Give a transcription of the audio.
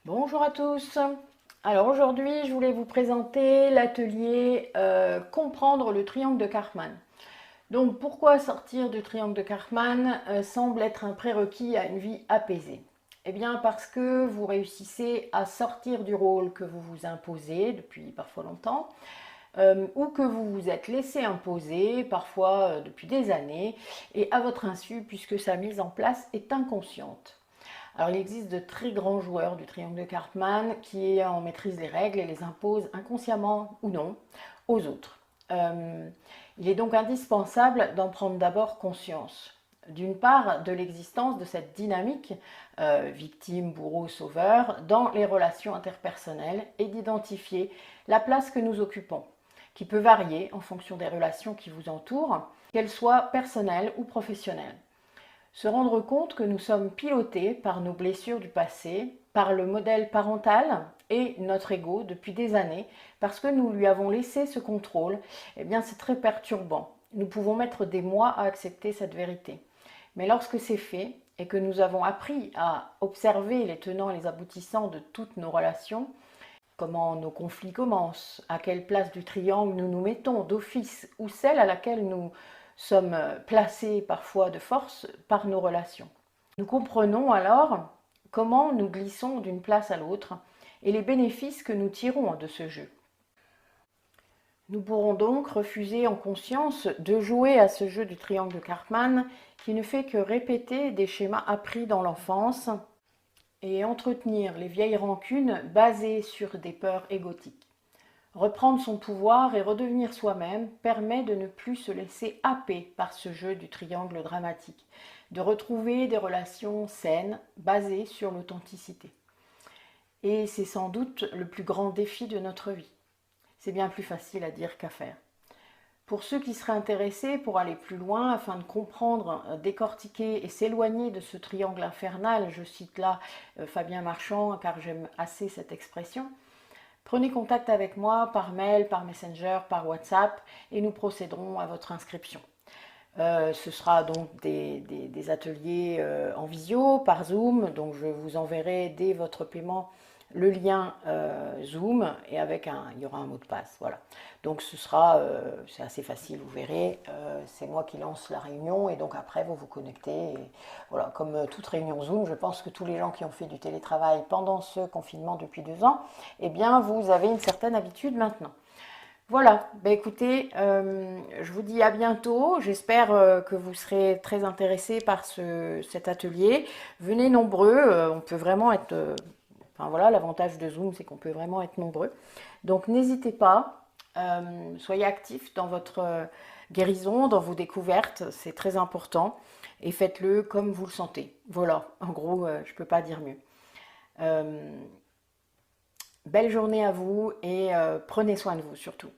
Bonjour à tous. Alors aujourd'hui, je voulais vous présenter l'atelier Comprendre le triangle de Karpman. Donc pourquoi sortir du triangle de Karpman semble être un prérequis à une vie apaisée? Eh bien parce que vous réussissez à sortir du rôle que vous vous imposez depuis parfois longtemps, ou que vous vous êtes laissé imposer parfois depuis des années et à votre insu puisque sa mise en place est inconsciente. Alors il existe de très grands joueurs du triangle de Karpman qui en maîtrisent les règles et les imposent inconsciemment ou non aux autres. Il est donc indispensable d'en prendre d'abord conscience. D'une part, de l'existence de cette dynamique victime, bourreau, sauveur dans les relations interpersonnelles et d'identifier la place que nous occupons, qui peut varier en fonction des relations qui vous entourent, qu'elles soient personnelles ou professionnelles. Se rendre compte que nous sommes pilotés par nos blessures du passé, par le modèle parental et notre ego depuis des années, parce que nous lui avons laissé ce contrôle, eh bien c'est très perturbant. Nous pouvons mettre des mois à accepter cette vérité. Mais lorsque c'est fait et que nous avons appris à observer les tenants et les aboutissants de toutes nos relations, comment nos conflits commencent, à quelle place du triangle nous nous mettons d'office ou celle à laquelle nous sommes placés parfois de force par nos relations. Nous comprenons alors comment nous glissons d'une place à l'autre et les bénéfices que nous tirons de ce jeu. Nous pourrons donc refuser en conscience de jouer à ce jeu du triangle de Karpman qui ne fait que répéter des schémas appris dans l'enfance et entretenir les vieilles rancunes basées sur des peurs égotiques. Reprendre son pouvoir et redevenir soi-même permet de ne plus se laisser happer par ce jeu du triangle dramatique, de retrouver des relations saines basées sur l'authenticité. Et c'est sans doute le plus grand défi de notre vie. C'est bien plus facile à dire qu'à faire. Pour ceux qui seraient intéressés pour aller plus loin, afin de comprendre, décortiquer et s'éloigner de ce triangle infernal, je cite là Fabien Marchand car j'aime assez cette expression, prenez contact avec moi par mail, par Messenger, par WhatsApp et nous procéderons à votre inscription. Ce sera donc des ateliers en visio, par Zoom, donc je vous enverrai dès votre paiement le lien Zoom et il y aura un mot de passe. Voilà. Donc c'est assez facile, vous verrez. C'est moi qui lance la réunion et donc après vous vous connectez. Et voilà, comme toute réunion Zoom, je pense que tous les gens qui ont fait du télétravail pendant ce confinement depuis 2 ans, eh bien vous avez une certaine habitude maintenant. Voilà, bah écoutez, je vous dis à bientôt. J'espère que vous serez très intéressés par cet atelier. Venez nombreux, on peut vraiment être... enfin voilà, l'avantage de Zoom, c'est qu'on peut vraiment être nombreux. Donc n'hésitez pas, soyez actifs dans votre guérison, dans vos découvertes, c'est très important. Et faites-le comme vous le sentez. Voilà, en gros, je ne peux pas dire mieux. Belle journée à vous et prenez soin de vous surtout.